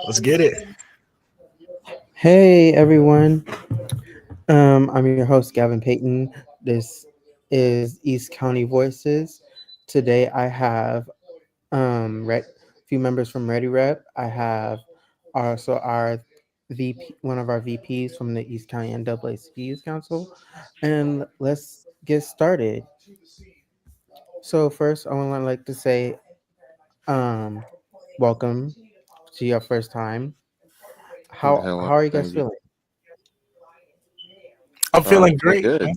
Let's get it. Hey everyone, I'm your host Gavin Payton. This is East County Voices. Today I have few members from Ready Rep. I have also our VP, one of our VPs from the East County NAACP Youth Council, and let's get started. So first, I would like to say, um, welcome to your first time. How Hello, are you guys thank you. feeling? I'm feeling Feeling great. good.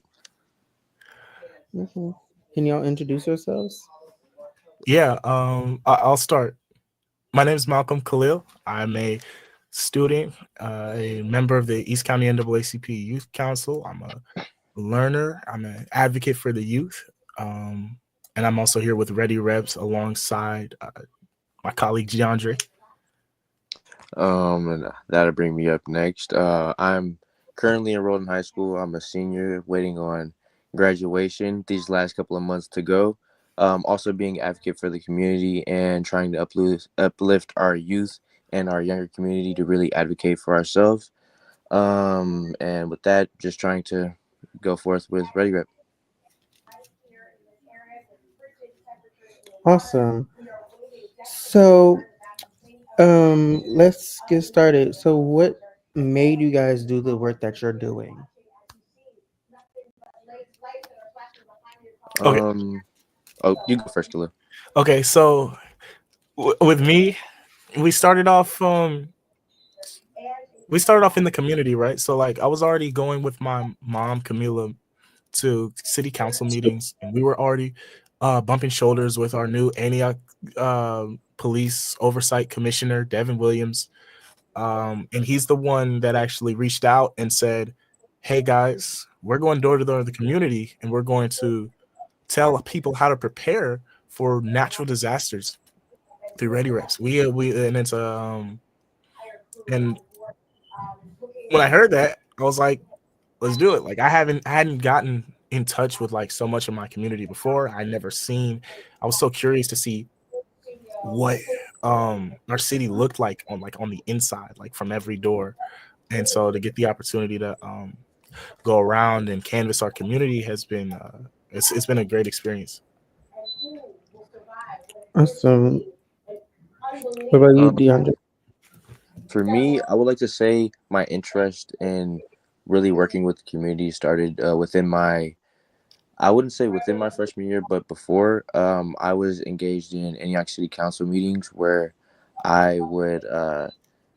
Mhm. Can y'all introduce yourselves? Yeah, I'll start. My name is Malcolm Khalil. I'm a student, a member of the East County NAACP Youth Council. I'm a learner. I'm an advocate for the youth. Um, and I'm also here with Ready Reps alongside my colleague Giandre. And that'll bring me up next. I'm currently enrolled in high school. I'm a senior, waiting on graduation. These last couple of months to go. Also being advocate for the community and trying to uplift our youth and our younger community to really advocate for ourselves. And with that, just trying to go forth with Ready Rep. Awesome. So, let's get started. So, what made you guys do the work that you're doing? Okay, Um, oh, you go first, Khalil. okay. So with me, we started off. We started off in the community, right? So like, I was already going with my mom, Camila, to city council meetings, and we were already bumping shoulders with our new Antioch police oversight commissioner, Devin Williams. And he's the one that actually reached out and said, "Hey guys, we're going door to door in the community, and we're going to tell people how to prepare for natural disasters through Ready Reps." We and it's and when I heard that, I was like, let's do it. Like I hadn't gotten in touch with like so much of my community before. I never seen. I was so curious to see what our city looked like on the inside, like from every door. And so to get the opportunity to go around and canvas our community has been it's been a great experience. Awesome. What about you, Um, DeAndre? For me, I would like to say my interest in really working with the community started within my, I wouldn't say within my freshman year, but before. I was engaged in Antioch City Council meetings where I would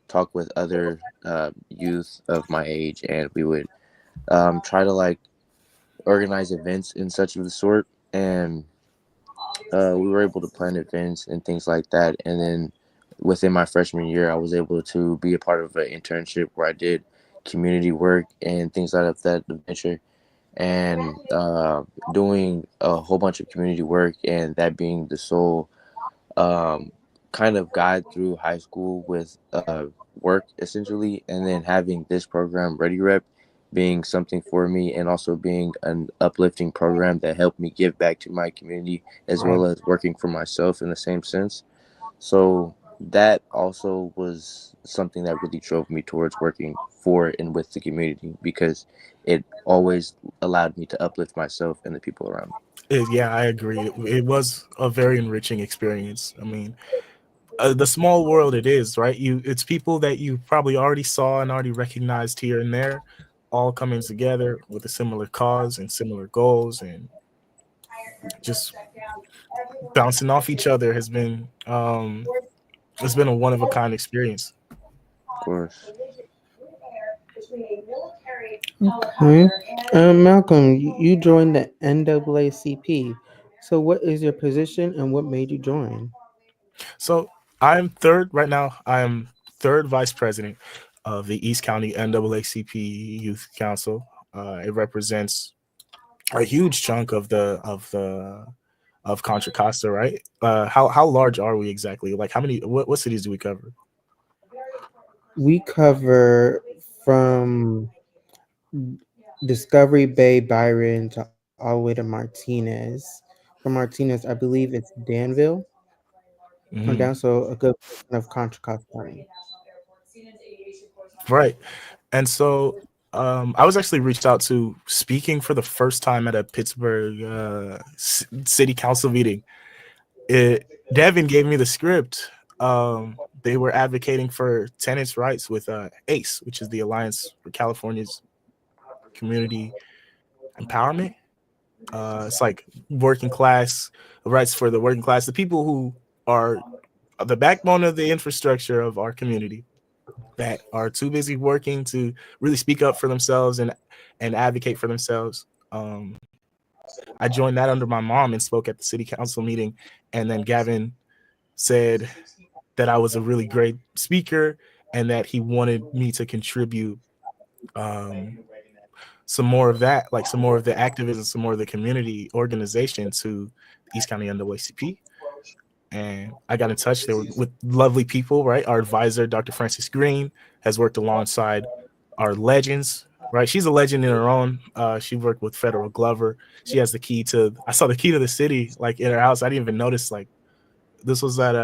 talk with other youth of my age, and we would try to like organize events in such of the sort. And we were able to plan events and things like that. And then within my freshman year, I was able to be a part of an internship where I did community work and things like that adventure, and doing a whole bunch of community work, and that being the sole um, kind of guide through high school with work essentially, and then having this program Ready Rep being something for me, and also being an uplifting program that helped me give back to my community as Right. well as working for myself in the same sense. So that also was something that really drove me towards working for and with the community, because it always allowed me to uplift myself and the people around me. Yeah, I agree. It was a very enriching experience. I mean, the small world it is, right? It's people that you probably already saw and already recognized here and there, all coming together with a similar cause and similar goals, and just bouncing off each other has been it's been a one of a kind experience. Of course. Okay. Malcolm, you joined the NAACP. So, what is your position and what made you join? So I'm third right now. I'm third vice president of the East County NAACP Youth Council. It represents a huge chunk of Contra Costa, right? How large are we exactly? Like how many? What cities do we cover? We cover from Discovery Bay, Byron, to all the way to Martinez. From Martinez, I believe it's Danville or Mhm. down, so a good portion of Contra Costa County. Right. And so I was actually reached out to speaking for the first time at a Pittsburgh city council meeting. Devin gave me the script. They were advocating for tenants' rights with ACE, which is the Alliance for California's Community Empowerment. It's like working class rights for the working class, the people who are the backbone of the infrastructure of our community that are too busy working to really speak up for themselves and advocate for themselves. I joined that under my mom and spoke at the city council meeting, and then Gavin said that I was a really great speaker and that he wanted me to contribute um, some more of that, like some more of the activism, some more of the community organization to East County NAACP. And I got in touch there with lovely people, right? Our advisor, Dr. Frances Green, has worked alongside our legends, right? She's a legend in her own. She worked with Federal Glover. She has the key to, I saw the key to the city, like in her house. I didn't even notice, like, this was at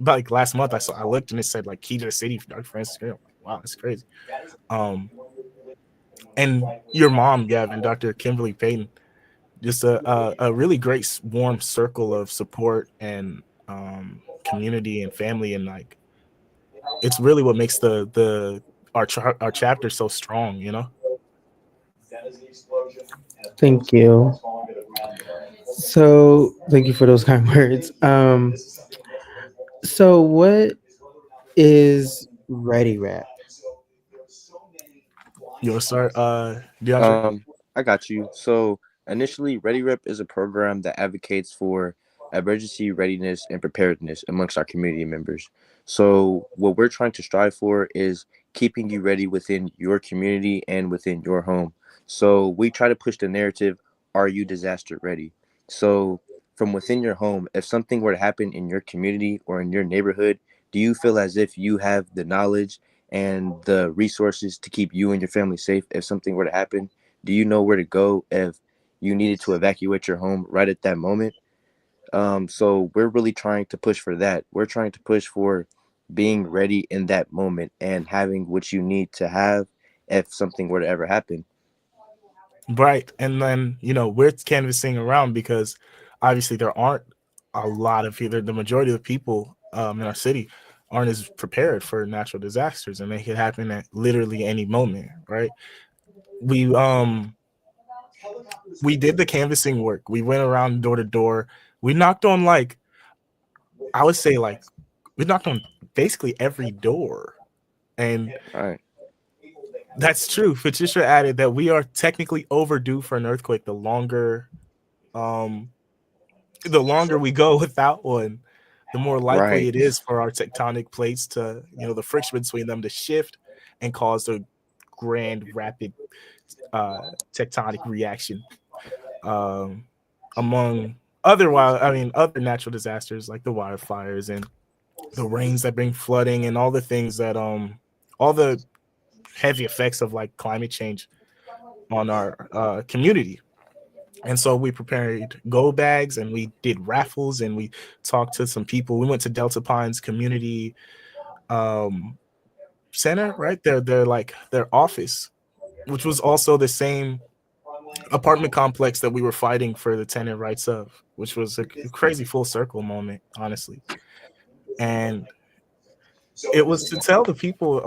about like last month. I looked and it said like key to the city for Dr. Frances Green. I'm like, wow, that's crazy. Um, and your mom, Gavin, Dr. Kimberly Payton, just a really great warm circle of support and community and family, and like it's really what makes our chapter so strong, you know. Thank you. So, thank you for those kind words. So what is Ready Rap? You want to start, DeAndre? I got you. So initially, ReadyRep is a program that advocates for emergency readiness and preparedness amongst our community members. So what we're trying to strive for is keeping you ready within your community and within your home. So we try to push the narrative, are you disaster ready? So from within your home, if something were to happen in your community or in your neighborhood, do you feel as if you have the knowledge and the resources to keep you and your family safe if something were to happen? Do you know where to go if you needed to evacuate your home right at that moment? So we're really trying to push for that. We're trying to push for being ready in that moment and having what you need to have if something were to ever happen. Right. And then, we're canvassing around because obviously there aren't a lot of either the majority of the people in our city aren't as prepared for natural disasters, and they could happen at literally any moment, right? We we did the canvassing work. We went around door to door. We knocked on I would say we knocked on basically every door. And All right. that's true. Patricia added that we are technically overdue for an earthquake um the longer we go without one, the more likely Right. it is for our tectonic plates to, the friction between them to shift and cause a grand rapid tectonic reaction. Um, among other natural disasters like the wildfires and the rains that bring flooding and all the things that all the heavy effects of like climate change on our community. And so we prepared go bags and we did raffles and we talked to some people. We went to Delta Pines Community um, Center, right? Their office, which was also the same apartment complex that we were fighting for the tenant rights of, which was a crazy full circle moment, honestly. And it was to tell the people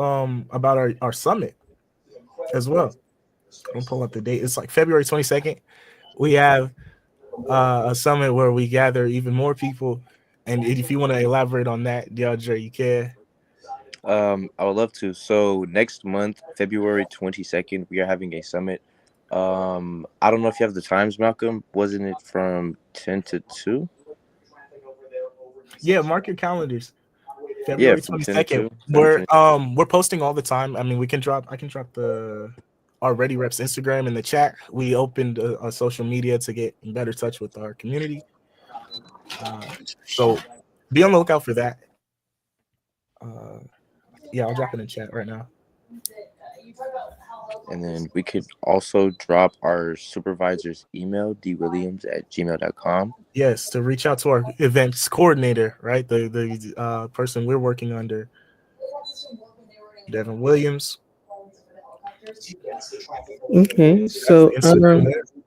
about our summit as well. I'm pull up the date. It's like February 22nd. We have a summit where we gather even more people. And if you want to elaborate on that, DeAndre, you can. I would love to. So next month, February 22nd, we are having a summit. I don't know if you have the times, Malcolm. Wasn't it from 10 to 2? Yeah, mark your calendars. Yeah, February from 10 22nd. to We're posting all the time. I mean, I can drop our Ready Reps Instagram in the chat. We opened a social media to get in better touch with our community. So be on the lookout for that. Yeah, I'll drop it in the chat right now. And then we could also drop our supervisor's email, dwilliams@gmail.com. Yes, to reach out to our events coordinator, right? The person we're working under, Devin Williams. Okay, so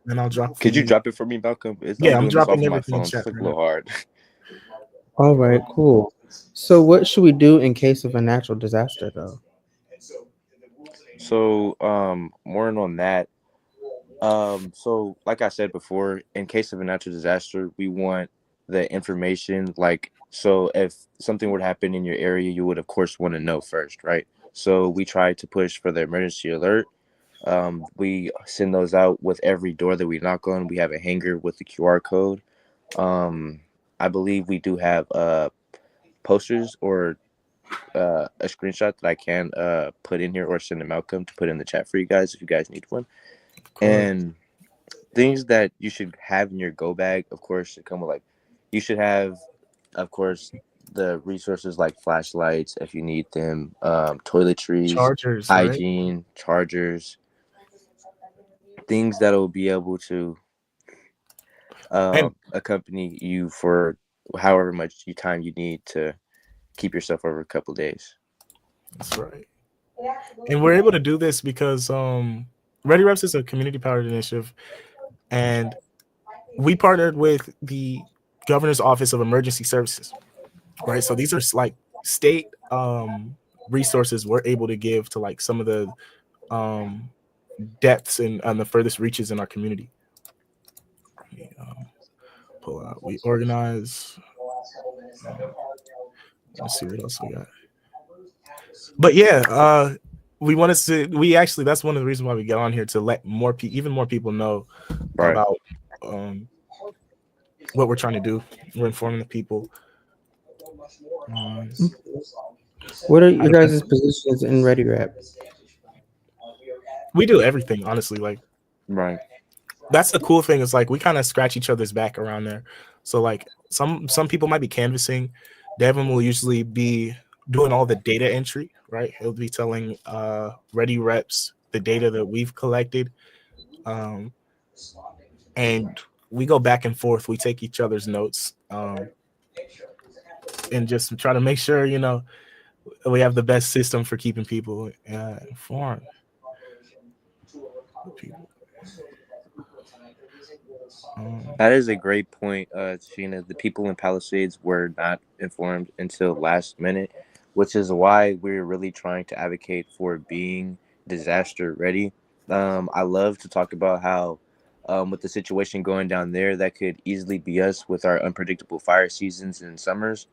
and I'll drop. Could you drop it for me, Malcolm? Yeah, I'm doing this off dropping of my everything in phone, so chat it's a right little hard. all right, cool. So what should we do in case of a natural disaster, though? So, more on that. So like I said before, in case of a natural disaster, we want the information. Like, so if something would happen in your area, you would of course want to know first, right? So we try to push for the emergency alert. We send those out with every door that we knock on. We have a hanger with the QR code. I believe we do have posters or a screenshot that I can put in here or send to Malcolm to put in the chat for you guys if you guys need one. And things that you should have in your go bag, of course, should come with, like, you should have, of course, the resources like flashlights if you need them, toiletries, chargers, hygiene, right? chargers, things that will be able to accompany you for however much time you need to keep yourself over a couple days. That's right. And we're able to do this because Ready Reps is a community-powered initiative, and we partnered with the Governor's Office of Emergency Services, right? So these are like state resources we're able to give to like some of the depths and the furthest reaches in our community. Pull out. We organize. Let's see what else we got. But yeah, we wanted to. We actually, that's one of the reasons why we got on here, to let even more people know about what we're trying to do. We're informing the people. What are your guys' positions in Ready Rep? We do everything, honestly. Like, right. That's the cool thing, is like we kind of scratch each other's back around there. So like some people might be canvassing. Devin will usually be doing all the data entry, right? He'll be telling Ready Reps the data that we've collected. And we go back and forth. We take each other's notes and just try to make sure, we have the best system for keeping people informed. That is a great point, Sheena. The people in Palisades were not informed until last minute, which is why we're really trying to advocate for being disaster ready. I love to talk about how with the situation going down there, that could easily be us with our unpredictable fire seasons and summers.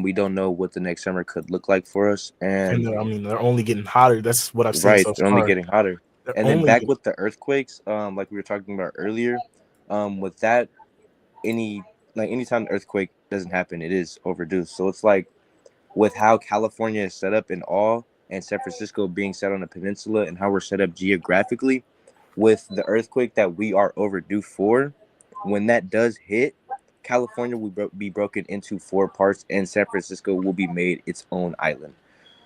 We don't know what the next summer could look like for us. And they're only getting hotter. That's what I've seen so far. They're only getting hotter. And then back with the earthquakes, like we were talking about earlier, with that, anytime the earthquake doesn't happen, it is overdue. So it's like with how California is set up and all, and San Francisco being set on a peninsula and how we're set up geographically, with the earthquake that we are overdue for, when that does hit, California will be broken into 4 parts and San Francisco will be made its own island.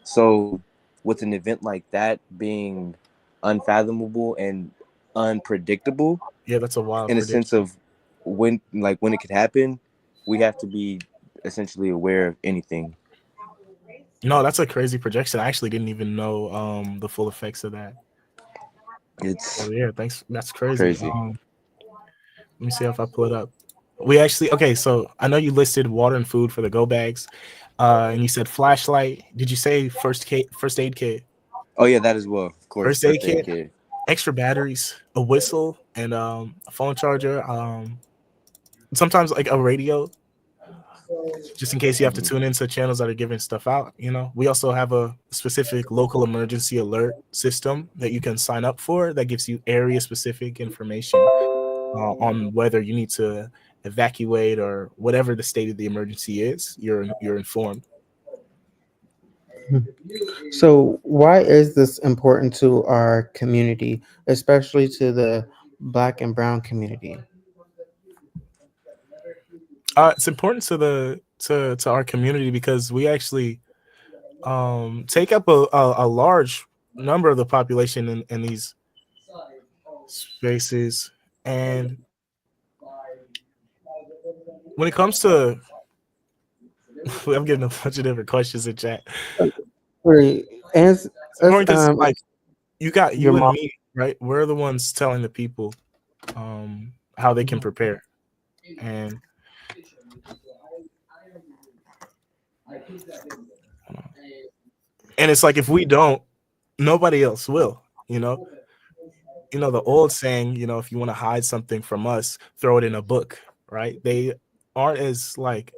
So with an event like that being unfathomable and unpredictable, that's a wild in a sense of when it could happen, we have to be essentially aware of anything. No, that's a crazy projection. I actually didn't even know the full effects of that. Thanks. That's crazy. Let me see if I pull it up. We actually, so I know you listed water and food for the go bags, and you said flashlight. Did you say first aid kit? Oh yeah, that as well. Of course. First aid kit, extra batteries, a whistle, and a phone charger. Sometimes like a radio, just in case you have to tune into channels that are giving stuff out. We also have a specific local emergency alert system that you can sign up for that gives you area specific information on whether you need to evacuate or whatever the state of the emergency is, you're informed. So, why is this important to our community, especially to the Black and Brown community? It's important to to our community because we actually take up a large number of the population in these spaces. And when it comes to, I'm getting a bunch of different questions in chat. Right. As, It's important because like you got your you and mom. me, right? We're the ones telling the people how they can prepare. And it's like if we don't, nobody else will, you know. The old saying, if you want to hide something from us, throw it in a book, right? They aren't as like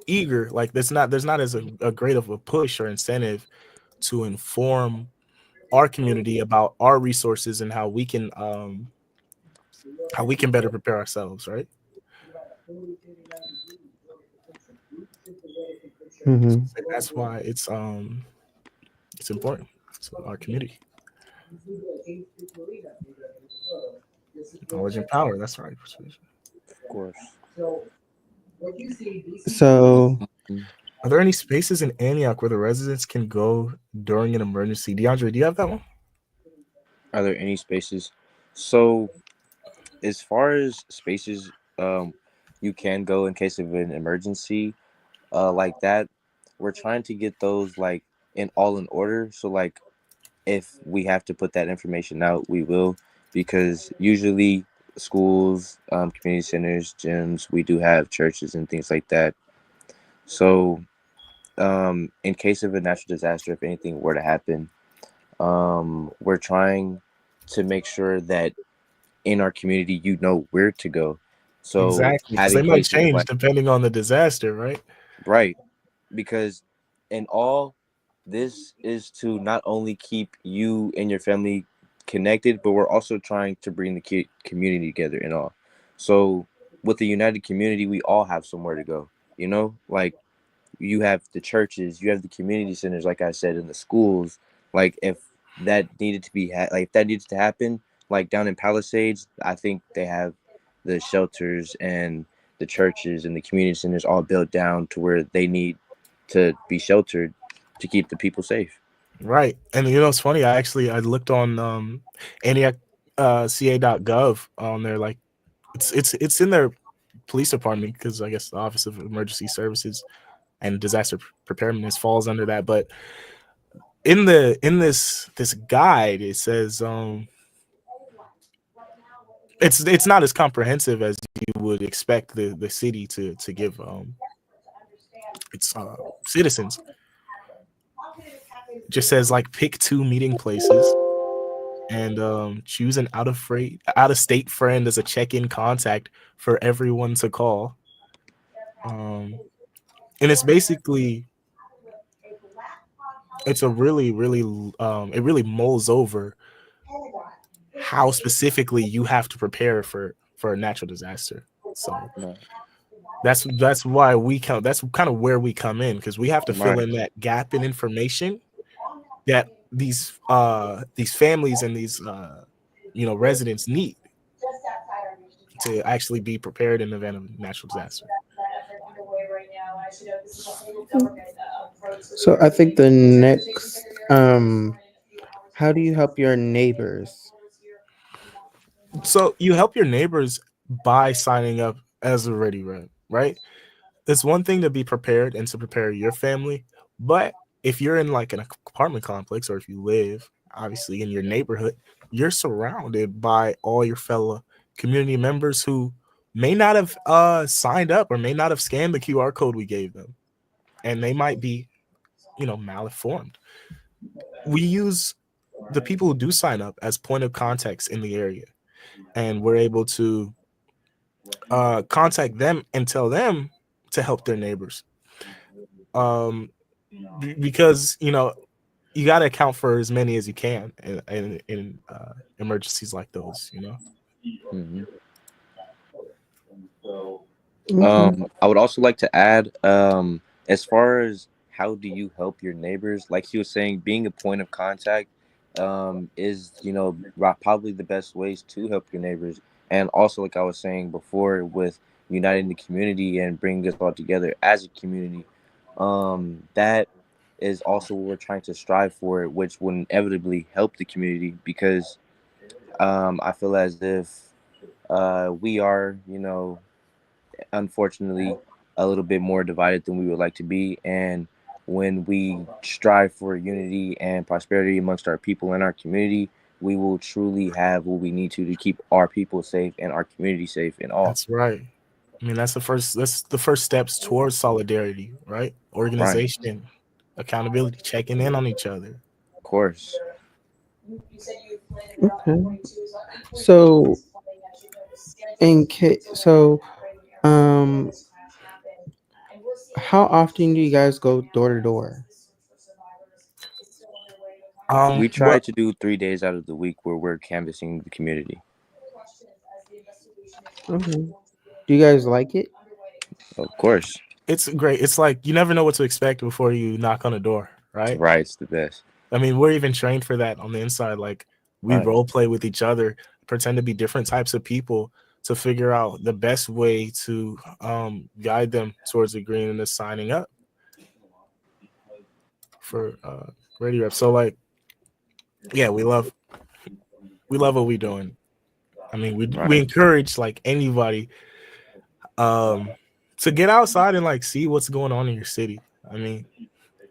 eager, like there's not as a great of a push or incentive to inform our community about our resources and how we can better prepare ourselves, right? Mhm. And that's why it's important to our community. Knowledge and power, that's right. Of course. So, Are there any spaces in Antioch where the residents can go during an emergency? DeAndre, do you have that one? Are there any spaces? So, as far as spaces, you can go in case of an emergency, like that. We're trying to get those like in order. So, like, if we have to put that information out, we will, because usually schools, community centers, gyms, we do have churches and things like that. So, in case of a natural disaster, if anything were to happen, we're trying to make sure that in our community, you know where to go. So Exactly, because they having might places change like, depending on the disaster, right? right, because in all, this is to not only keep you and your family connected, but we're also trying to bring the community together and all. So with the united community, we all have somewhere to go. Like you have the churches, you have the community centers, like I said, in the schools. Like if that needed to be like if that needs to happen, like down in Palisades, I think they have the shelters and the churches and the community centers all built down to where they need to be sheltered to keep the people safe. Right. And it's funny, I looked on Antioch ca.gov on their like it's in their police department because I guess the Office of Emergency Services and Disaster Preparedness falls under that. But in this guide, it says it's not as comprehensive as you would expect the city to give its citizens. It just says like pick 2 meeting places and choose an out of state friend as a check-in contact for everyone to call. And it's basically it's a really it really mulls over how specifically you have to prepare for a natural disaster. So Right. that's why that's kind of where we come in, because we have to fill Right. in that gap in information that these families and these residents need to actually be prepared in the event of natural disaster. so I think the next, how do you help your neighbors? So you help your neighbors by signing up as a ready run, right? It's one thing to be prepared and to prepare your family, but if you're in like an apartment complex or if you live obviously in your neighborhood, you're surrounded by all your fellow community members who may not have signed up or may not have scanned the QR code we gave them, and they might be malinformed. We use the people who do sign up as point of contacts in the area, and we're able to contact them and tell them to help their neighbors. Because you got to account for as many as you can in emergencies like those. Mm-hmm. Okay. I would also like to add, as far as how do you help your neighbors, like he was saying, being a point of contact is, probably the best ways to help your neighbors. And also, like I was saying before, with uniting the community and bringing us all together as a community, that is also what we're trying to strive for, which will inevitably help the community because I feel as if we are, unfortunately a little bit more divided than we would like to be. And when we strive for unity and prosperity amongst our people and our community, we will truly have what we need to keep our people safe and our community safe in all. That's right. I mean, that's the first steps towards solidarity, right? Right. Organization, accountability, checking in on each other. Of course. Okay. So, in case, so, um, how often do you guys go door to door? We try Well, to do 3 days out of the week where we're canvassing the community. Okay. Do you guys like it? Of course. it's great. It's like you never know what to expect before you knock on the door, right? Right. It's the best. I mean, we're even trained for that on the inside. Like we Right. role play with each other, pretend to be different types of people to figure out the best way to guide them towards agreeing and signing up for radio rep. So like, yeah, we love what we're doing. I mean, we Right. encourage like anybody to get outside and like see what's going on in your city. I mean,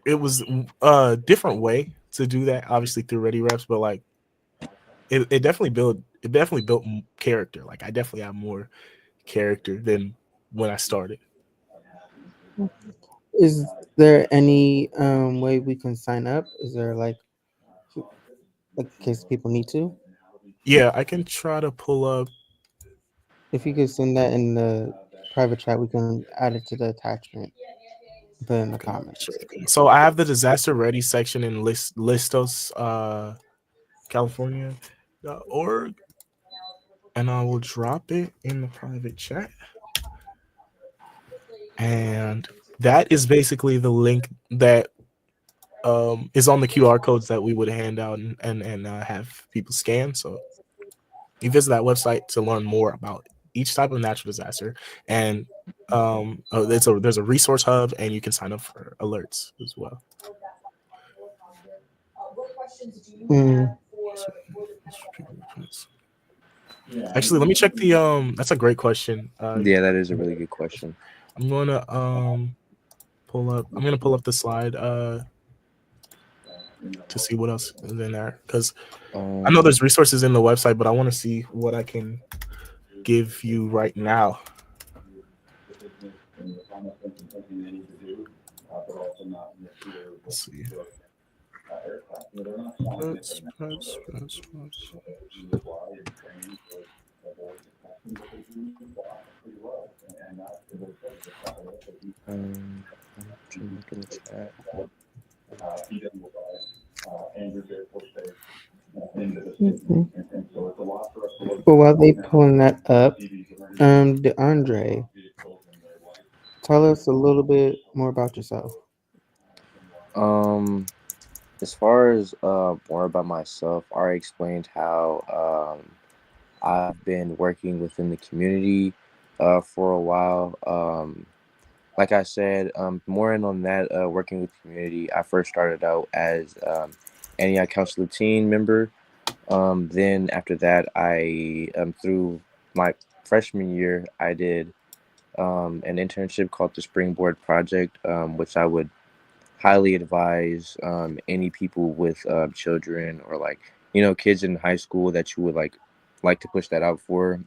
it was a different way to do that, obviously through Ready Reps, but like it definitely built character. Like I definitely have more character than when I started. Is there any way we can sign up? Is there like in case people need to? Yeah, I can try to pull up. If you could send that in the private chat, we can add it to the attachment. Put it in the Okay, comments. so I have the disaster ready section in Listos, California.org, and I will drop it in the private chat. And that is basically the link that is on the QR codes that we would hand out and have people scan. So you visit that website to learn more about each type of natural disaster, and there's a resource hub, and you can sign up for alerts as well. Mm. Actually, let me check the That's a great question. Yeah, that is a really good question. I'm gonna pull up. I'm gonna pull up the slide to see what else is in there because I know there's resources in the website, but I want to see what I can give you right now. Let's see. Well, while they pulling that up, DeAndre, tell us a little bit more about yourself. As far as more about myself, I already explained how I've been working within the community for a while. Like I said, more in on that, working with the community, I first started out as Antioch Council teen member. Then after that, I through my freshman year, I did an internship called the Springboard Project, which I would highly advise any people with children or like kids in high school that you would like to push that out for.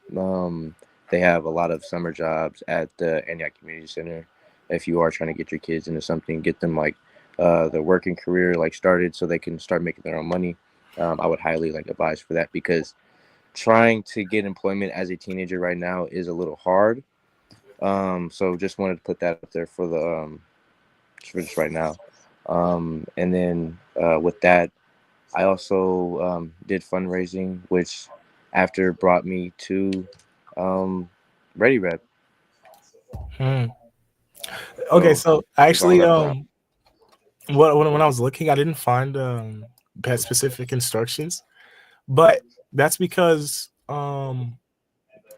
They have a lot of summer jobs at the Antioch Community Center. If you are trying to get your kids into something, get them like their working career like started so they can start making their own money. I would highly advise for that because trying to get employment as a teenager right now is a little hard. So just wanted to put that up there for the for just right now. And then with that, I also did fundraising, which after brought me to Ready Rep. Hmm. Okay, So so that's all actually, that I when I was looking, I didn't find pet specific instructions, but that's because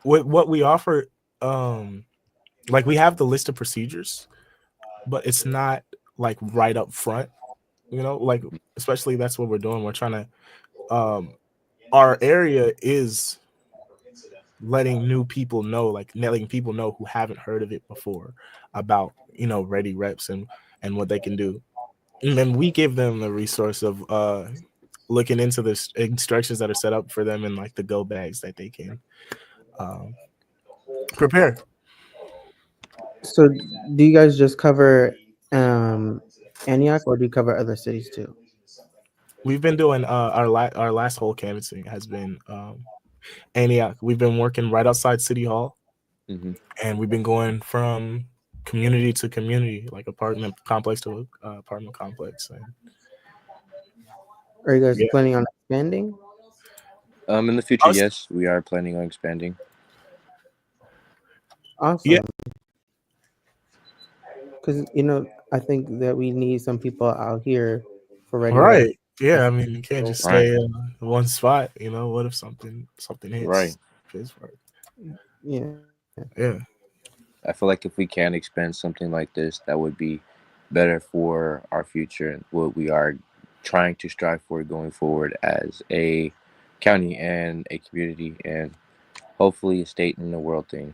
what we offer, um, like we have the list of procedures, but it's not like right up front, like especially that's what we're doing. We're trying to our area is letting new people know, like letting people know who haven't heard of it before about Ready Reps and what they can do. And then we give them the resource of looking into the instructions that are set up for them in like the go bags that they can um, prepare. So, do you guys just cover Antioch, or do you cover other cities too? We've been doing our last whole canvassing has been Antioch. We've been working right outside City Hall, hmm and we've been going from community to community, like apartment complex to apartment complex. And Are you guys yeah, planning on expanding? In the future, us, yes, we are planning on expanding. yeah, Awesome. Because I think that we need some people out here for Ready Rep. right. Yeah, I mean, you can't just Right, stay in one spot. What if something right. hits Pittsburgh? Yeah. Yeah, I feel like if we can expand something like this, that would be better for our future and what we are trying to strive for going forward as a county and a community and hopefully a state and a world thing.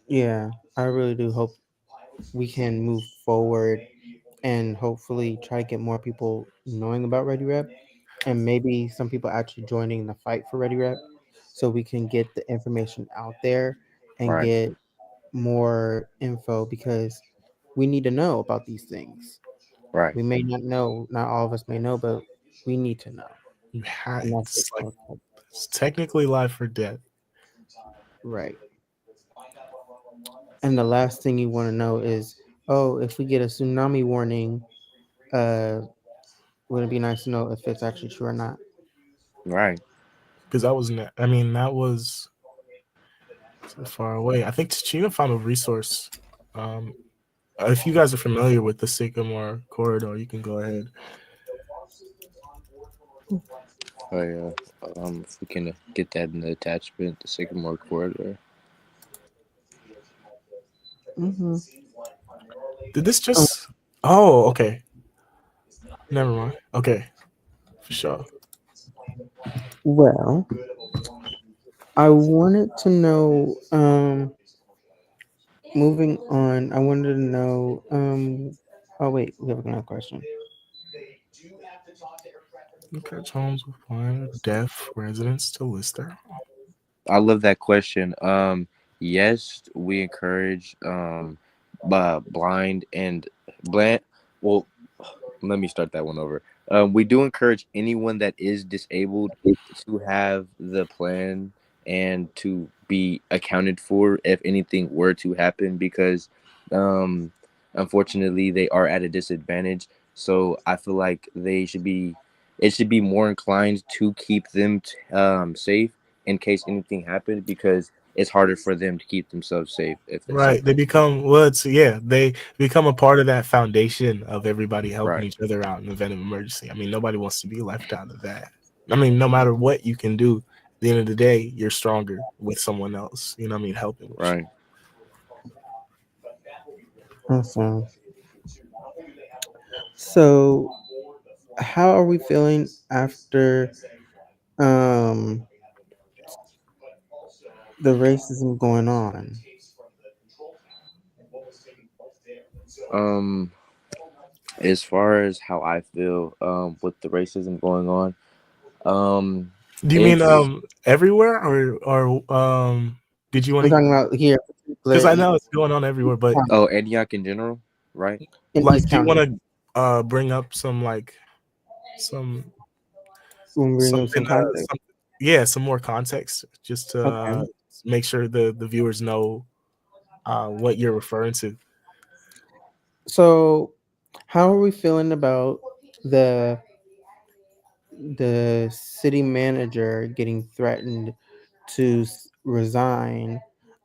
Yeah. I really do hope we can move forward and hopefully try to get more people knowing about Ready Rep, and maybe some people actually joining the fight for Ready Rep, so we can get the information out there and Right, get more info, because we need to know about these things. right, We may not know, not all of us may know, but we need to know. And that's it's like what's it's technically life or death. right. And the last thing you want to know is, oh, if we get a tsunami warning, uh, would it be nice to know if it's actually true or not? right. Because that was I mean that was so far away. I think Tachina found a resource. Um, if you guys are familiar with the Sycamore corridor, you can go ahead. Oh yeah. If we can get that in the attachment, the Sycamore corridor. Mm-hmm. Did this just? Oh, okay. Never mind. Okay, for sure. Well, I wanted to know, moving on, I wanted to know, oh wait, we have another question. Encourage homes with blind or deaf residents to list their. I love that question. Yes, we encourage blind and bland. Well, let me start that one over. We do encourage anyone that is disabled to have the plan and to be accounted for if anything were to happen because, um, unfortunately, they are at a disadvantage. So I feel like it should be more inclined to keep them safe in case anything happened because it's harder for them to keep themselves safe if Right, they something. become well. They become a part of that foundation of everybody helping Right, each other out in the event of emergency. I mean, nobody wants to be left out of that. I mean, no matter what you can do, at the end of the day, you're stronger with someone else. You know what I mean? Helping with you. right. Awesome. So, how are we feeling after um the racism going on? Um, as far as how I feel with the racism going on, um Do you mean it's everywhere or did you want I'm to? talking about here, Because particular I know it's going on everywhere, but oh, Antioch in general, right? in like, East do you want County. to bring up some like some When we bring up some something context. yeah, some more context just to Okay. make sure the viewers know what you're referring to. So, how are we feeling about the the city manager getting threatened to resign,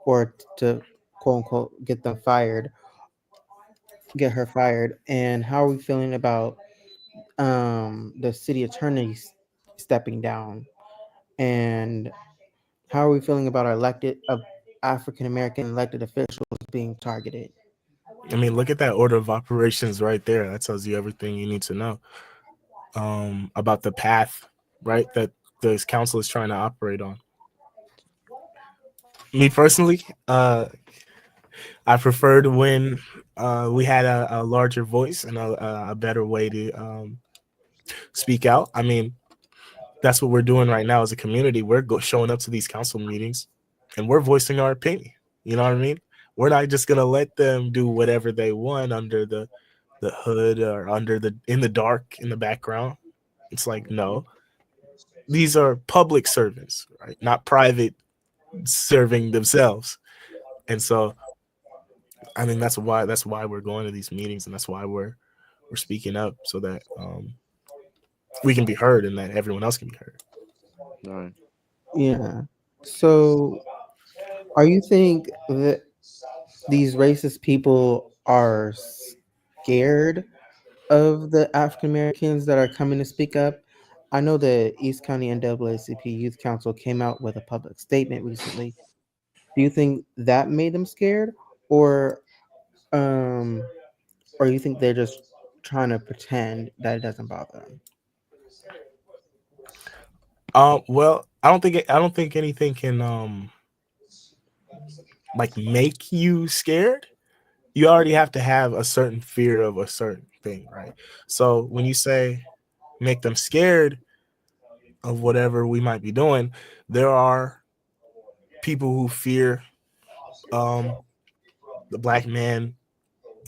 or to quote unquote get them fired, get her fired? And how are we feeling about the city attorney stepping down? And how are we feeling about our elected African American elected officials being targeted? I mean, look at that order of operations right there. That tells you everything you need to know about the path, right, that this council is trying to operate on. Me personally, I preferred when we had a larger voice and a better way to speak out. I mean, that's what we're doing right now as a community. We're showing up to these council meetings and we're voicing our opinion. You know what I mean? We're not just gonna let them do whatever they want under the hood or in the dark in the background. It's like, no, these are public servants, right? Not private serving themselves. And so I mean that's why we're going to these meetings, and that's why we're speaking up, so that we can be heard and that everyone else can be heard. All right. Yeah. So, are you think that these racist people are scared of the African Americans that are coming to speak up? I know the East County NAACP Youth Council came out with a public statement recently. Do you think that made them scared, or um, or you think they're just trying to pretend that it doesn't bother them? Well, I don't think anything can like make you scared. You already have to have a certain fear of a certain thing, right? So when you say make them scared of whatever we might be doing, there are people who fear the black man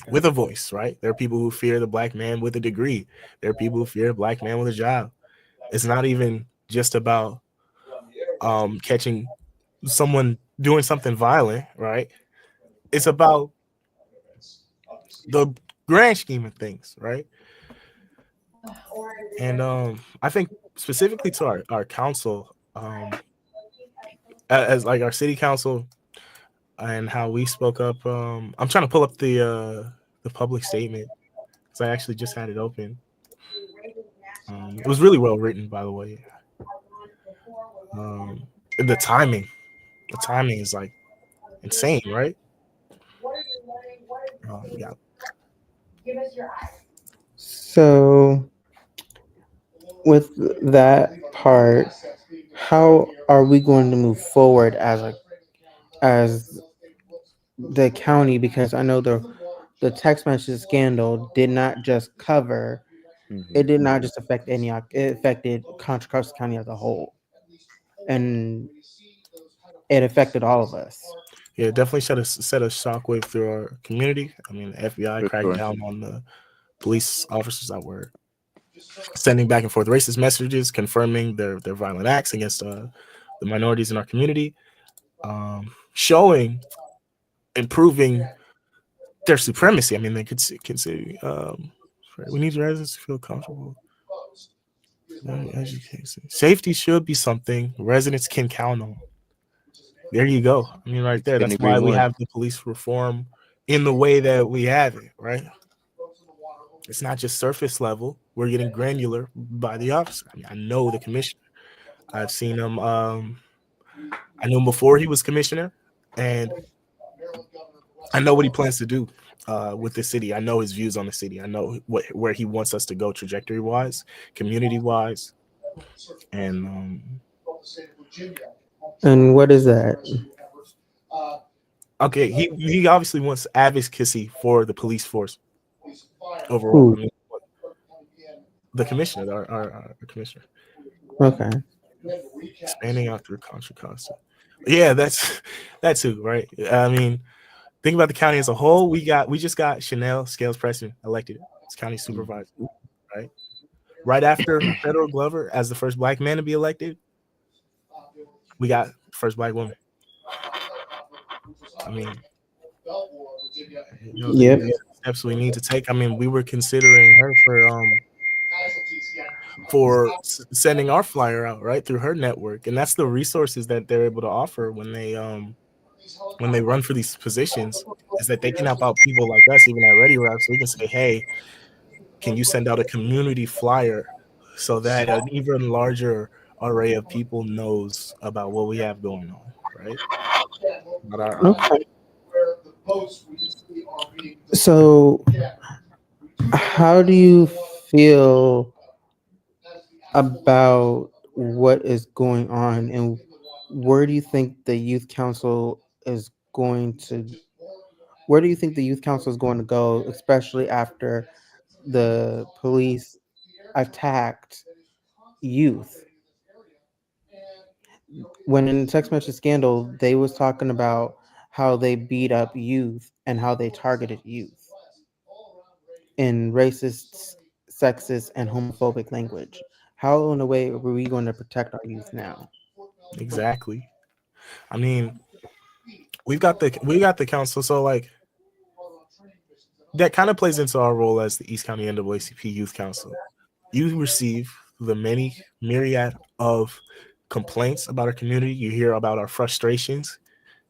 with a voice, right? There are people who fear the black man with a degree. There are people who fear a black man with a job. It's not even just about catching someone doing something violent, right? It's about the grand scheme of things, right? And I think specifically to our council, as like our city council and how we spoke up. I'm trying to pull up the public statement because I actually just had it open. It was really well written, by the way. The timing is like insane, right? Yeah. So, with that part, how are we going to move forward as the county? Because I know the text message scandal did not just cover. It did not just affect Antioch. It affected Contra Costa County as a whole, and it affected all of us. Yeah, definitely set a shockwave through our community. I mean, the FBI cracked down on the police officers that were sending back and forth racist messages, confirming their violent acts against the minorities in our community, showing and proving their supremacy. I mean, they could say, we need residents to feel comfortable. Education. Safety should be something residents can count on. There you go. I mean, right there. That's why we have the police reform in the way that we have it, right? It's not just surface level. We're getting granular by the officer. I mean, I know the commissioner. I've seen him. I knew him before he was commissioner, and I know what he plans to do with the city. I know his views on the city. I know where he wants us to go trajectory wise, community wise, and what is that? Okay, he obviously wants advocacy for the police force overall. I mean, the commissioner, our commissioner. Okay. Expanding out through Contra Costa. Yeah, that's too, right? I mean, think about the county as a whole. We just got Chanel Scales Preston elected as county supervisor, right? Right after Federal Glover as the first black man to be elected, we got first black woman. I mean, the steps we need to take. I mean, we were considering her for sending our flyer out right through her network, and that's the resources that they're able to offer when they when they run for these positions is that they can help out people like us, even at Ready Rap. So we can say, hey, can you send out a community flyer so that an even larger array of people knows about what we have going on, right? About our Okay. So, how do you feel about what is going on, and where do you think the youth council is going to? Where do you think the youth council is going to go, especially after the police attacked youth? When in the text message scandal, they was talking about how they beat up youth and how they targeted youth in racist, sexist, and homophobic language. How, in a way, are we going to protect our youth now? exactly. I mean, we got the council, so like that kind of plays into our role as the East County NAACP Youth Council. You receive the many myriad of complaints about our community. You hear about our frustrations.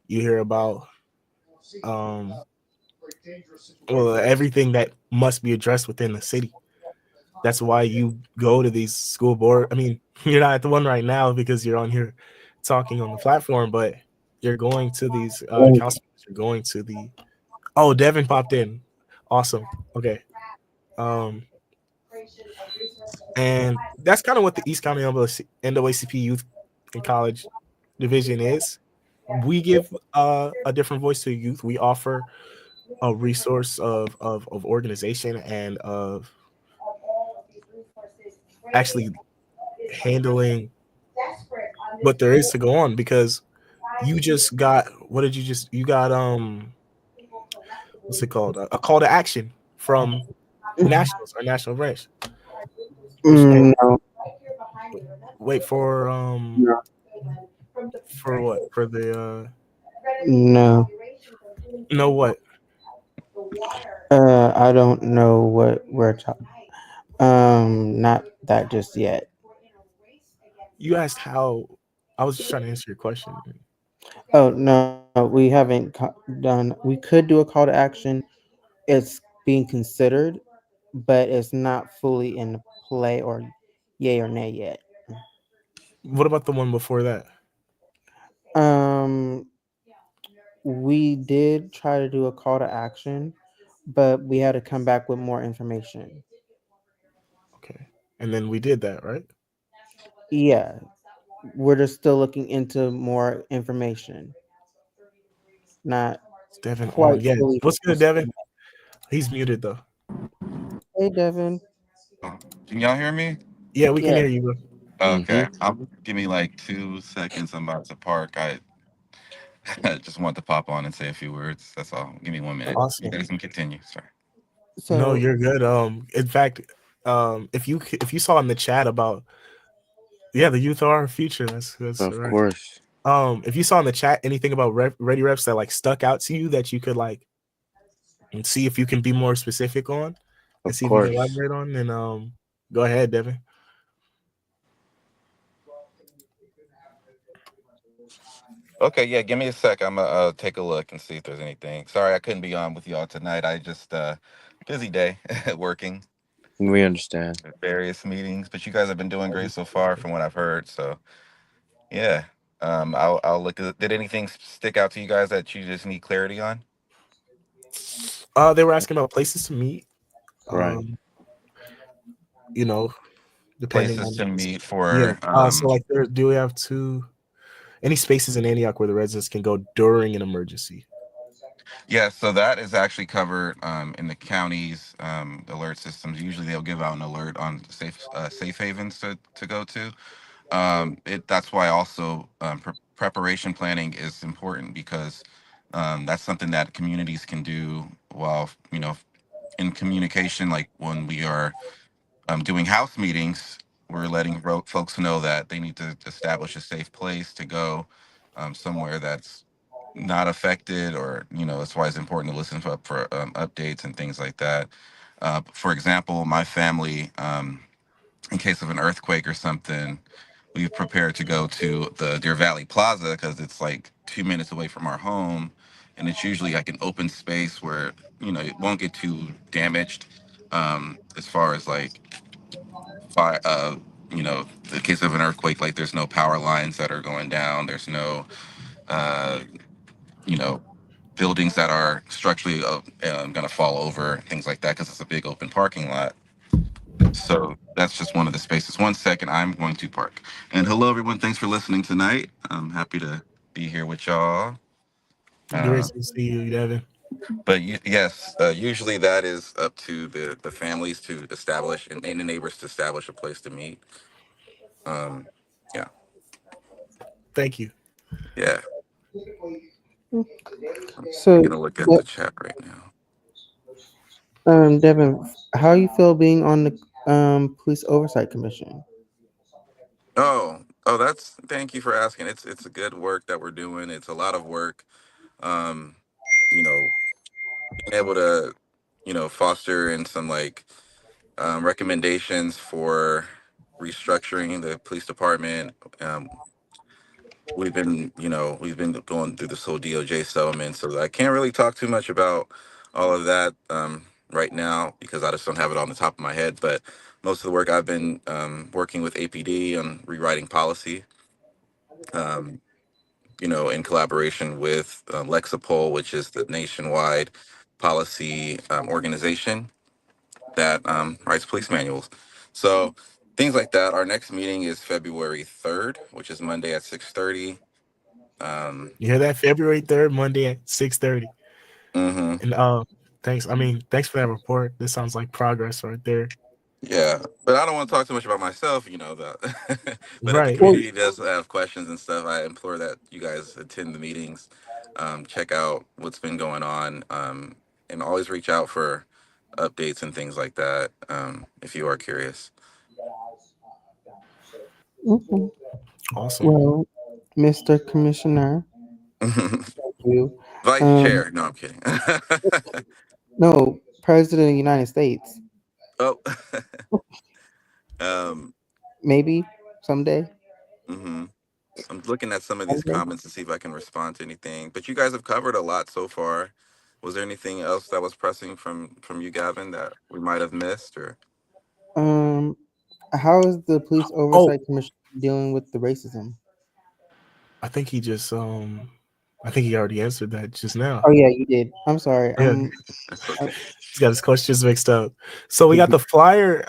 You hear about um, well, everything that must be addressed within the city. That's why you go to these school board. I mean, you're not at the one right now because you're on here talking on the platform, but you're going to these council. You're going to the. Oh, Devin popped in. Awesome. Okay. Um, and that's kind of what the East County NAACP Youth and College Division is. We give a different voice to youth. We offer a resource of organization and of actually handling what there is to go on, because you just got, what did you just, you got what's it called, a call to action from nationals or national branch. Which, No, wait no, for what, for the no. no what, I don't know what we're talking. Not that just yet. you asked how. I was just trying to answer your question. Oh no, we haven't done. We could do a call to action. It's being considered, but it's not fully in play or yay or nay yet. What about the one before that? Um, we did try to do a call to action, but we had to come back with more information. Okay, and then we did that, right? Yeah, we're just still looking into more information. Not Is Devin on? quite Yeah. fully What's good, forced. Devin? He's muted though. Hey, Devin. Oh, can y'all hear me? Yeah, we can Yeah. hear you, bro. Okay. Mm-hmm. Give me like 2 seconds. I'm about to park. I just want to pop on and say a few words. That's all. Give me 1 minute. You Awesome. guys can continue. Sorry. No, So, you're good. In fact, if you saw in the chat about, yeah, the youth are our future. That's Of right. course. If you saw in the chat anything about Ready Reps that like stuck out to you that you could like and see if you can be more specific on and Of see if you can course. elaborate on, then go ahead, Devin. Okay. Yeah. Give me a sec. I'm going to take a look and see if there's anything. Sorry, I couldn't be on with y'all tonight. I just, busy day working We understand. at various meetings, but you guys have been doing great so far from what I've heard. So, yeah. I'll look at, did anything stick out to you guys that you just need clarity on? They were asking about places to meet. Right. Um, you know, depending Places on, to meet yeah. for, So like, do we have any spaces in Antioch where the residents can go during an emergency? yeah, so that is actually covered in the county's alert systems. Usually, they'll give out an alert on safe havens to go to. That's why also preparation planning is important because that's something that communities can do while in communication. Like when we are doing house meetings, we're letting folks know that they need to establish a safe place to go, somewhere that's not affected, or that's why it's important to listen for updates and things like that. For example, my family, in case of an earthquake or something, we've prepared to go to the Deer Valley Plaza because it's like 2 minutes away from our home, and it's usually like an open space where it won't get too damaged. As far as like fire, the case of an earthquake, like there's no power lines that are going down. There's no, uh, you know, buildings that are structurally going to fall over, things like that, because it's a big open parking lot. So that's just one of the spaces. 1 second, I'm going to park. And hello, everyone. Thanks for listening tonight. I'm happy to be here with y'all. Great Uh, to see you, Devin. but yes, usually that is up to the families to establish and the neighbors to establish a place to meet. Um, yeah, Thank you. yeah. I'm So, taking a look at the chat right now. Devin, how you feel being on the Police Oversight Commission? That's thank you for asking. It's a good work that we're doing. It's a lot of work. Um, you know, being able to, foster in some like recommendations for restructuring the police department. We've been going through this whole DOJ settlement, so I can't really talk too much about all of that right now because I just don't have it on the top of my head. But most of the work I've been working with APD on rewriting policy, um, in collaboration with Lexapol, which is the nationwide policy organization that writes police manuals. So things like that. Our next meeting is February 3rd, which is Monday at 6:30. You hear that? February 3rd, Monday at 6:30. hmm And thanks. I mean, thanks for that report. This sounds like progress right there. Yeah, but I don't want to talk too much about myself, that. But if the Right. Well, community does have questions and stuff, I implore that you guys attend the meetings, check out what's been going on, and always reach out for updates and things like that if you are curious. okay. Awesome. Well, Mr. Commissioner, thank you. Vice Um, chair. No, I'm kidding. no, President of the United States, Oh, um, maybe someday. hmm I'm looking at some of these Someday. comments to see if I can respond to anything. But you guys have covered a lot so far. Was there anything else that was pressing from you, Gavin, that we might have missed? Or Um, how is the Police Oh, Oversight Commission dealing with the racism? I think he just I think he already answered that just now. Oh yeah, you did. I'm sorry. Yeah, that's I- okay. he's got his questions mixed up. So we got the flyer.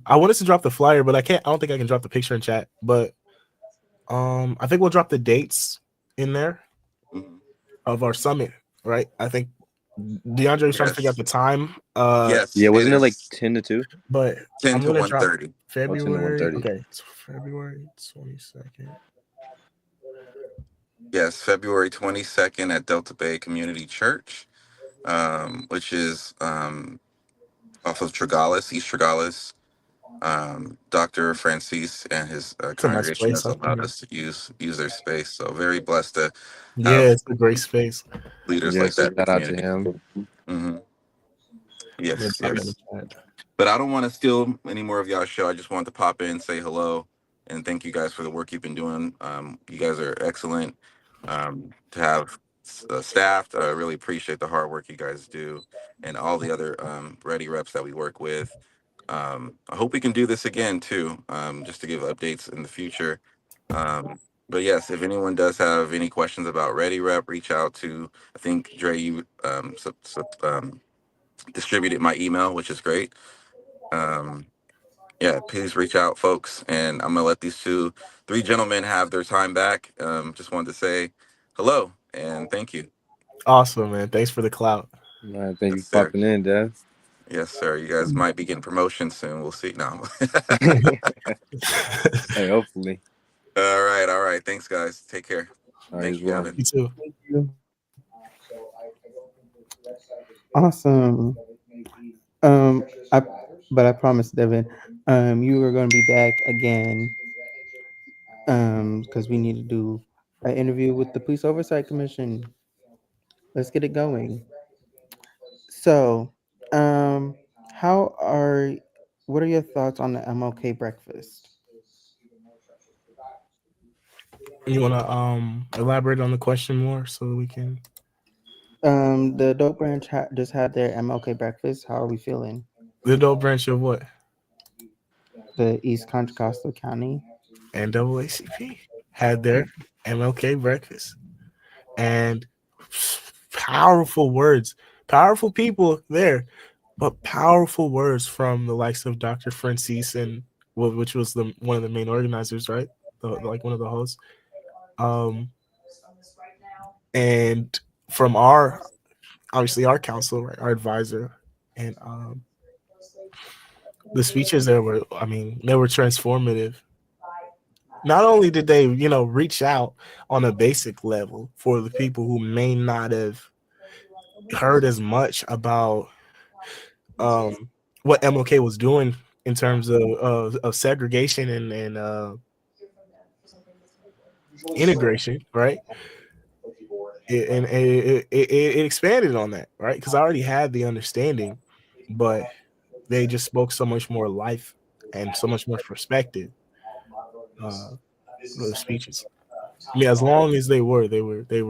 I wanted to drop the flyer, but I can't. I don't think I can drop the picture in chat. But I think we'll drop the dates in there Mhm. of our summit. Right. I think DeAndre was trying to figure out Yes, the time. yes, Yeah, it wasn't it like is 10 to 2? But 10 I'm to gonna one drop thirty. Oh, 10 to one February. thirty. Okay, it's February 22nd. Yes, February 22nd at Delta Bay Community Church, which is off of Tregalis, East Tregalis. Dr. Francis and his It's a nice congregation place. has allowed us to use their space. So very blessed to Yeah, have it's a great space. leaders like Yes, that in the shout out to community. him. hmm I'm gonna Yes, drop it in yes. the chat. But I don't want to steal any more of y'all's show. I just wanted to pop in, say hello, and thank you guys for the work you've been doing. You guys are excellent to have staffed. I really appreciate the hard work you guys do and all the other Ready reps that we work with. I hope we can do this again too, just to give updates in the future. But yes, if anyone does have any questions about Ready Rep, reach out to, I think Dre, you distributed my email, which is great. Um, yeah, please reach out, folks. And I'm gonna let these three gentlemen have their time back. Just wanted to say hello and thank you. Awesome, man. Thanks for the clout. All right, thank Yes, you for sir. popping in, Dev. Yes, sir. You guys might be getting promotion soon. We'll see now. Hey, hopefully. All right, all right. Thanks, guys. Take care. All right, Thank as you, well. Gavin. You too. Thank you. Awesome. I but I promised Devin, you are going to be back again, because we need to do an interview with the Police Oversight Commission. Let's get it going. So, um, what are your thoughts on the MLK breakfast? You want to elaborate on the question more so we can? The Dope Branch just had their MLK breakfast. How are we feeling? The adult branch of what? The East Contra Costa County. NAACP had their MLK breakfast, and powerful words, powerful people there, but powerful words from the likes of Dr. Francis, and which was one of the main organizers, right? Like one of the hosts. And from our obviously our council, right, our advisor, and the speeches there were, I mean, they were transformative. Not only did they, reach out on a basic level for the people who may not have heard as much about what MLK was doing in terms of segregation and integration, right? It expanded on that, right? Because I already had the understanding, but they just spoke so much more life and so much more perspective. The speeches. I mean, as long as they were good. It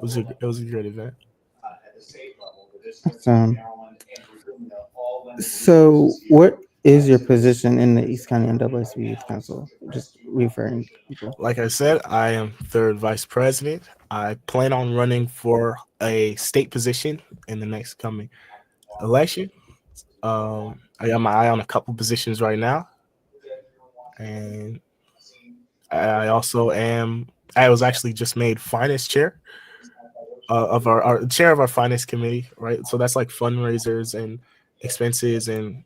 was a great event. So, what is your position in the East County NAACP Youth Council? Just referring people. Like I said, I am third vice president. I plan on running for a state position in the next coming election. I got my eye on a couple positions right now, and I also am. I was actually just made finance chair of our chair of our finance committee, right? So that's like fundraisers and expenses and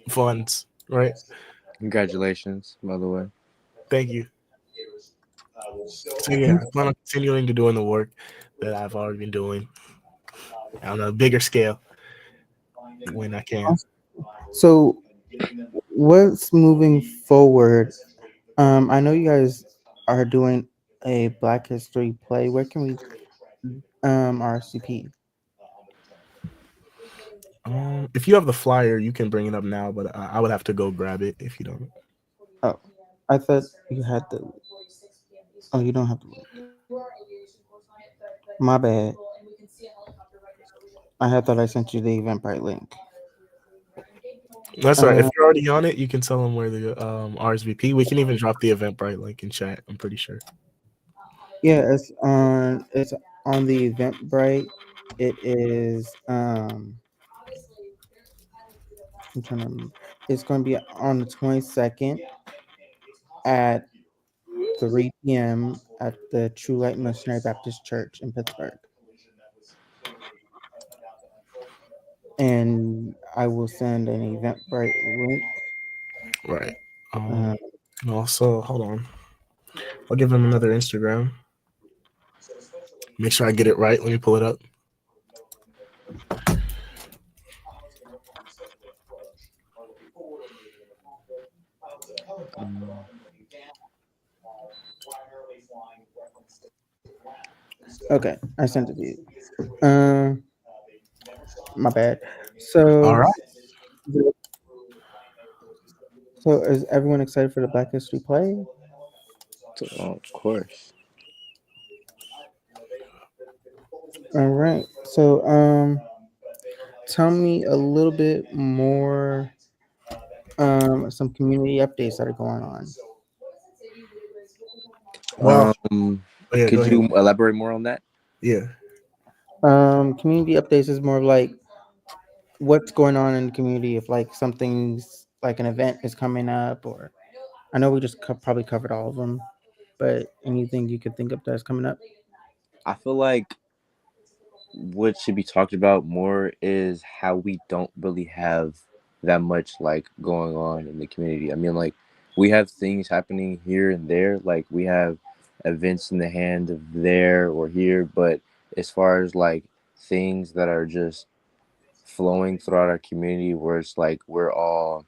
funds, right? Congratulations, by the way. Thank you. So yeah, I plan on continuing to doing the work that I've already been doing on a bigger scale when I can. So, what's moving forward? I know you guys are doing a Black History play. Where can we RSVP? If you have the flyer, you can bring it up now, but I would have to go grab it if you don't. Oh, I thought you had the. Oh, you don't have the link. My bad. I thought I sent you the Eventbrite link. That's right. If you're already on it, you can tell them where the RSVP. We can even drop the Eventbrite link in chat. I'm pretty sure. Yeah, it's on the Eventbrite. It is I'm trying to remember. It's going to be on the 22nd at 3 p.m. at the True Light Missionary Baptist Church in Pittsburgh. And I will send an Eventbrite link. Right. And also, hold on. I'll give him another Instagram. Make sure I get it right. Let me pull it up. Okay, I sent it to you. My bad. So, all right. So, is everyone excited for the Black History play? Of course. All right. So, tell me a little bit more. Some community updates that are going on. Well, could you elaborate more on that? Yeah. Community updates is more like what's going on in the community. If like something's like an event is coming up, or I know we just probably covered all of them, but anything you could think of that's coming up. I feel like what should be talked about more is how we don't really have that much like going on in the community. I mean, like we have things happening here and there, like we have events in the hand of there or here, but as far as like things that are just flowing throughout our community where it's like we're all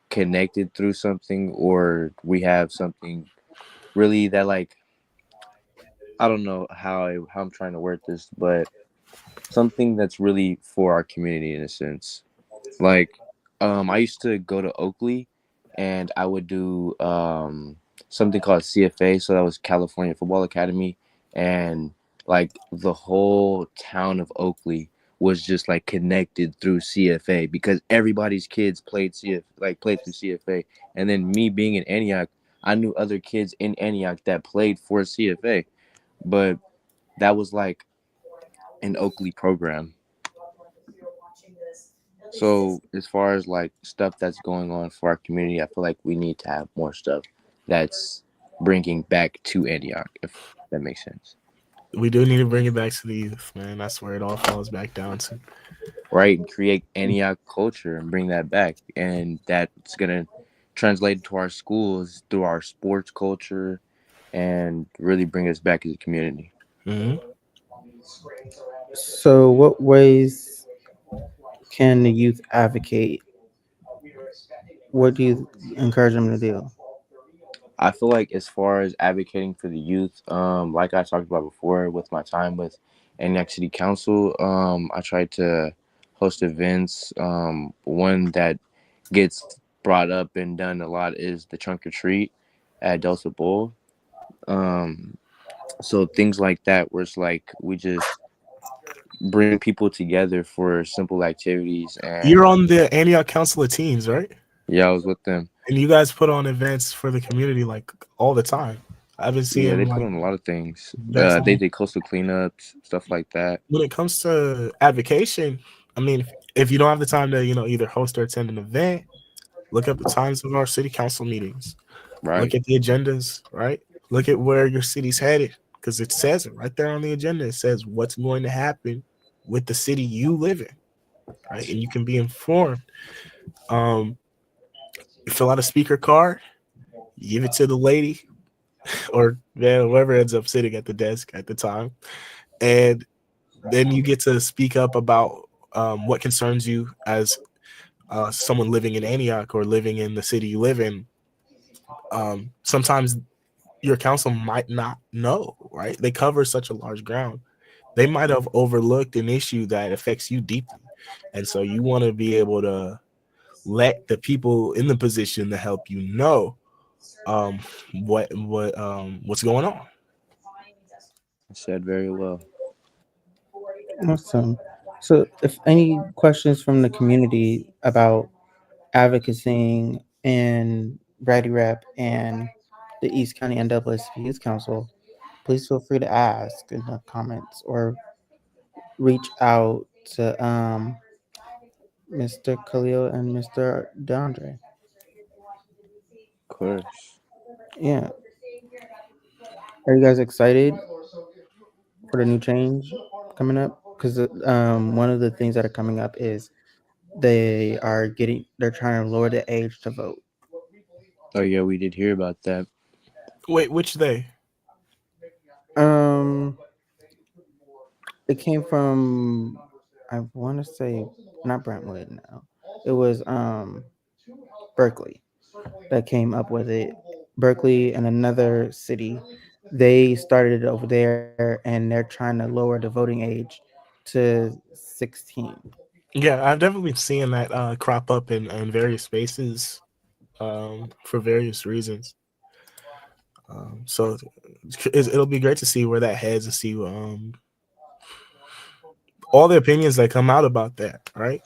connected through something, or we have something really that like I don't know how I'm trying to word this, but something that's really for our community in a sense. Like I used to go to Oakley and I would do something called CFA, so that was California Football Academy, and like the whole town of Oakley was just like connected through CFA because everybody's kids played through CFA. And then me being in Antioch, I knew other kids in Antioch that played for CFA, but that was like an Oakley program. So as far as like stuff that's going on for our community, I feel like we need to have more stuff that's bringing back to Antioch, if that makes sense. We do need to bring it back to the youth, man. That's where it all falls back down to. Right? Create Antioch culture and bring that back. And that's gonna translate to our schools through our sports culture and really bring us back as a community. Mm-hmm. So, what ways can the youth advocate? What do you encourage them to do? I feel like as far as advocating for the youth, like I talked about before with my time with Antioch City Council, I tried to host events. One that gets brought up and done a lot is the trunk or treat at Delta Bowl. Um, so things like that, where it's like we just bring people together for simple activities. You're And on the Antioch Council of Teens, right? yeah, I was with them. And you guys put on events for the community like all the time. I've been Yeah, seeing they put like on a lot of things. that's They did coastal cleanups, stuff like that. when it comes to advocation. I mean, if you don't have the time to, either host or attend an event, look up the times of our city council meetings. Right. Look at the agendas, right? Look at where your city's headed because it says it right there on the agenda. It says what's going to happen with the city you live in, right? And you can be informed. You fill out a speaker card, you give it to the lady or whoever ends up sitting at the desk at the time, and then you get to speak up about what concerns you as someone living in Antioch or living in the city you live in. Sometimes your council might not know, right? They cover such a large ground. They might have overlooked an issue that affects you deeply. And so you want to be able to let the people in the position to help you know what's going on. Said very well. Awesome. So, if any questions from the community about advocating in Ready Rep and the East County NAACP Youth Council, please feel free to ask in the comments or reach out to Mr. Khalil and Mr. DeAndre. Of course. Yeah. Are you guys excited for the new change coming up? Because one of the things that are coming up is they're trying to lower the age to vote. Oh yeah, we did hear about that. Wait, which they? It came from, I want to say, not Brentwood. No, it was Berkeley that came up with it. Berkeley and another city, they started it over there, and they're trying to lower the voting age to 16. Yeah, I've definitely been seeing that crop up in various spaces for various reasons. So it'll be great to see where that heads and see all the opinions that come out about that, right?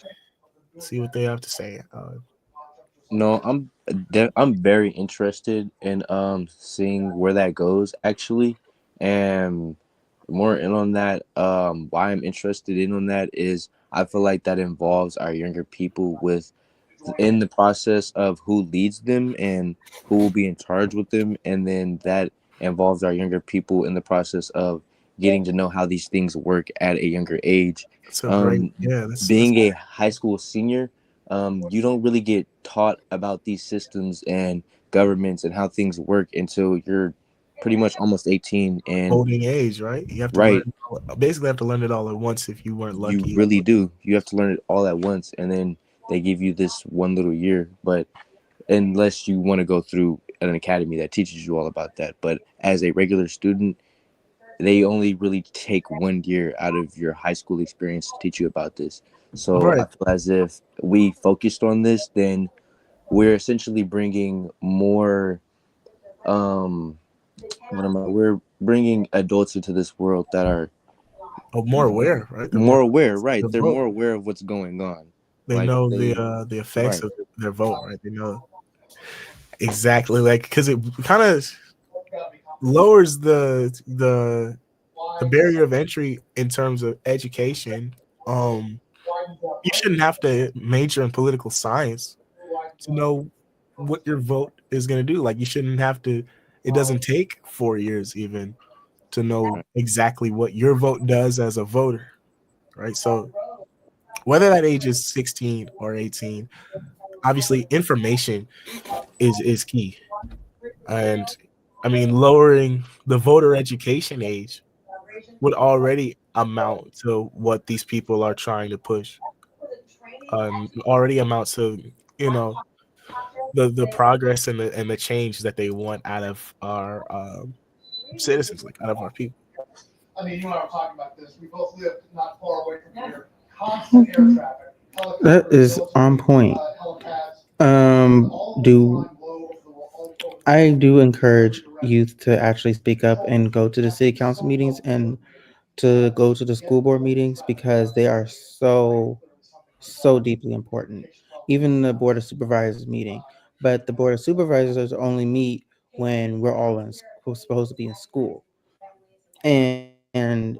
See what they have to say. No, I'm very interested in seeing where that goes actually, and more in on that. Why I'm interested in on that is I feel like that involves our younger people in the process of who leads them and who will be in charge with them, and then that involves our younger people in the process of getting to know how these things work at a younger age. It's a great, that's Being a high school senior, you don't really get taught about these systems and governments and how things work until you're pretty much almost 18 and voting age, right? You have to right. basically have to learn it all at once if you weren't lucky. You really do. You have to learn it all at once, and then they give you this one little year. But unless you want to go through an academy that teaches you all about that, but as a regular student, they only really take 1 year out of your high school experience to teach you about this. So Right. I feel as if we focused on this, then we're essentially bringing more um, we're bringing adults into this world that are more aware, right? They're more more aware, right? to They're vote. more aware of what's going on. They Like know they, the effects right, of their vote, right? They know exactly, like, because it kind of lowers the barrier of entry in terms of education. You shouldn't have to major in political science to know what your vote is going to do. Like, you shouldn't have to. It doesn't take 4 years even to know right, exactly what your vote does as a voter, right? So whether that age is 16 or 18, obviously information is key. And I mean, lowering the voter education age would already amount to what these people are trying to push. Already amounts to, you know, the progress and the change that they want out of our citizens, like out of our people. I mean, you and I were talking about this. We both live not far away from here. Constant air traffic. That is on point. Do I do encourage youth to actually speak up and go to the city council meetings and to go to the school board meetings because they are so deeply important. Even the board of supervisors meeting, but the board of supervisors only meet when we're all supposed to be in school, and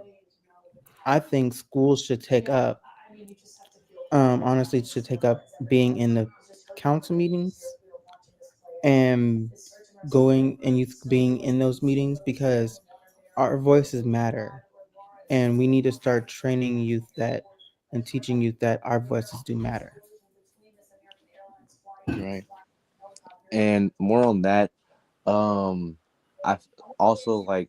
I think schools should take up, honestly, should take up being in the council meetings and going and youth being in those meetings because our voices matter, and we need to start training youth that and teaching youth that our voices do matter. right. And more on that, um, I also like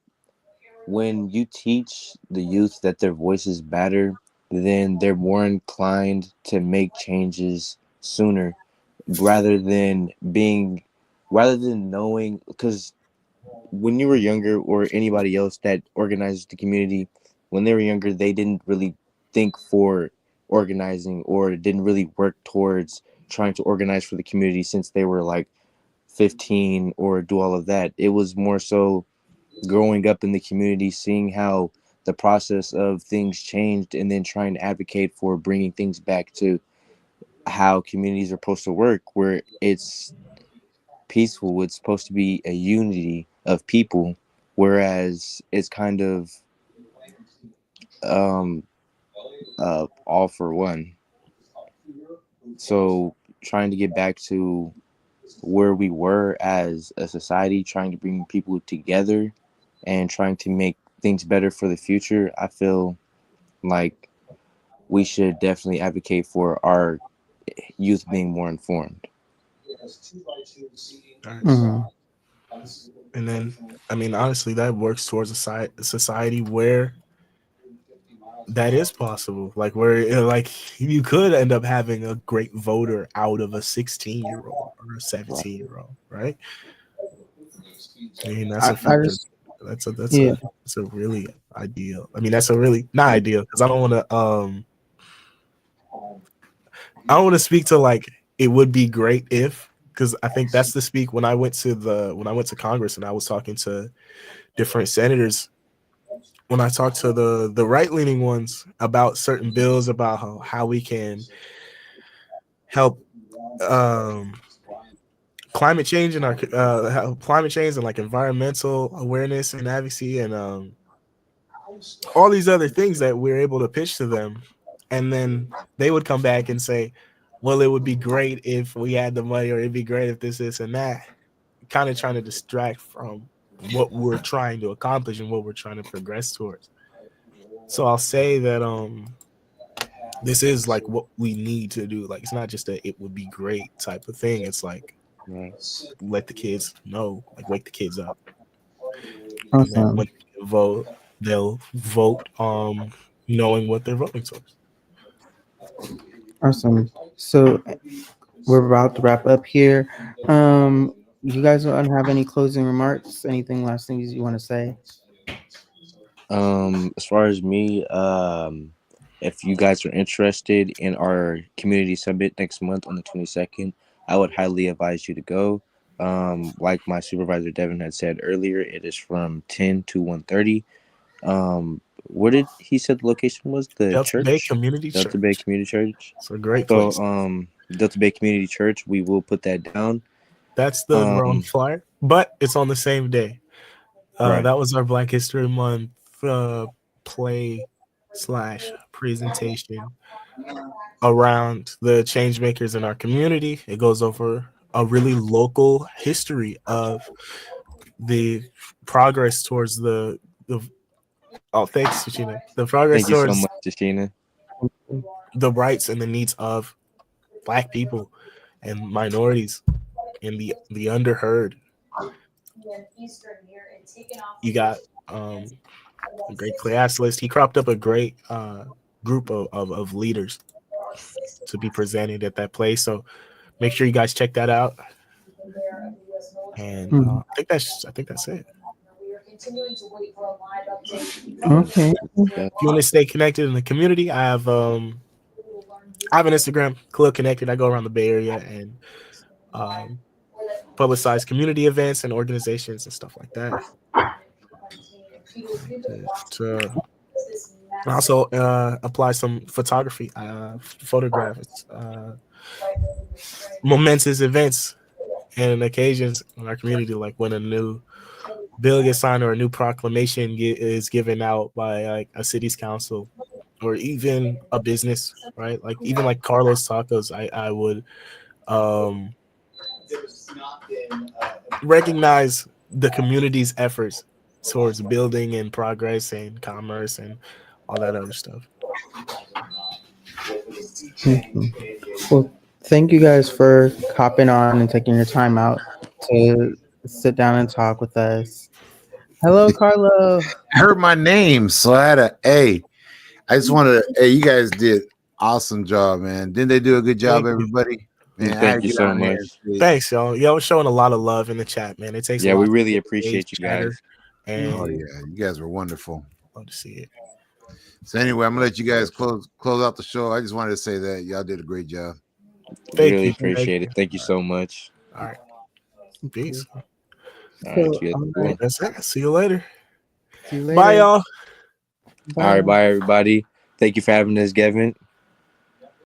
when you teach the youth that their voices matter, then they're more inclined to make changes sooner rather than being rather than knowing, because when you were younger or anybody else that organizes the community, when they were younger, they didn't really think for organizing or didn't really work towards trying to organize for the community since they were like 15 or do all of that. It was more so growing up in the community, seeing how the process of things changed, and then trying to advocate for bringing things back to how communities are supposed to work, where it's peaceful. It's supposed to be a unity of people, whereas it's kind of um, all for one. So trying to get back to where we were as a society, trying to bring people together and trying to make things better for the future, I feel like we should definitely advocate for our youth being more informed. Mhm. And then, I mean, honestly, that works towards a society where that is possible. Like, where like you could end up having a great voter out of a 16-year-old or a 17-year-old, right? I mean, that's a I future. just yeah. That's a really ideal. I mean, that's a really not ideal because I don't want to speak to like it would be great if, because I think that's the speak when I went to Congress and I was talking to different senators. When I talked to the right leaning ones about certain bills about how we can help um, climate change and our climate change and like environmental awareness and advocacy and all these other things that we're able to pitch to them, and then they would come back and say, well, it would be great if we had the money, or it'd be great if this and that, kind of trying to distract from what we're trying to accomplish and what we're trying to progress towards. So I'll say that this is like what we need to do. Like, it's not just a it would be great type of thing. It's like, Right. let the kids know, like, wake the kids up, and then Awesome. when they vote, they'll vote knowing what they're voting towards. Awesome. So we're about to wrap up here. You guys don't have any closing remarks? Anything last things you want to say? As far as me, if you guys are interested in our community summit next month on the 22nd, I would highly advise you to go. Like my supervisor Devin had said earlier, it is from 10 to 1:30. Where did he said the location was? The Delta Bay church? Community Delta Church. Bay Community Church. It's a great So, place. Delta Bay Community Church, we will put that down. That's the wrong flyer, but it's on the same day. Right. That was our Black History Month play / presentation around the change makers in our community. It goes over a really local history of the progress towards the thanks, Tashina. The progress Thank you so towards much, Tashina. the rights and the needs of Black people and minorities and the underheard. You got a great class list. He cropped up a great group of leaders to be presented at that place. So make sure you guys check that out. And I think that's it. Okay. If you want to stay connected in the community, I have an Instagram, Khalil Connected. I go around the Bay Area and publicize community events and organizations and stuff like that. I also apply some photography, photographs, momentous events and occasions in our community, like when a new bill gets signed or a new proclamation is given out by like a city's council or even a business, right? Like even like Carlos Tacos, I would recognize the community's efforts towards building and progress and commerce and all that other stuff. Well, thank you guys for hopping on and taking your time out to sit down and talk with us. Hello, Carlo. I heard my name, so I had a A. I just wanted to, hey, you guys did awesome job, man. Didn't they do a good job, everybody? Man, I had Thank to you get so on here much. and say- Thanks, y'all. Y'all showing a lot of love in the chat, man. It takes a Yeah, lot we to really engage, appreciate you chatter, guys. and Oh yeah, you guys were wonderful. love to see it. So anyway, I'm gonna let you guys close out the show. I just wanted to say that y'all did a great job. Really appreciate it. Thank you so much. All right. Peace. All right, you guys are cool. That's it. See you later. See you later. Bye, y'all. All right, bye everybody. Thank you for having us, Gavin.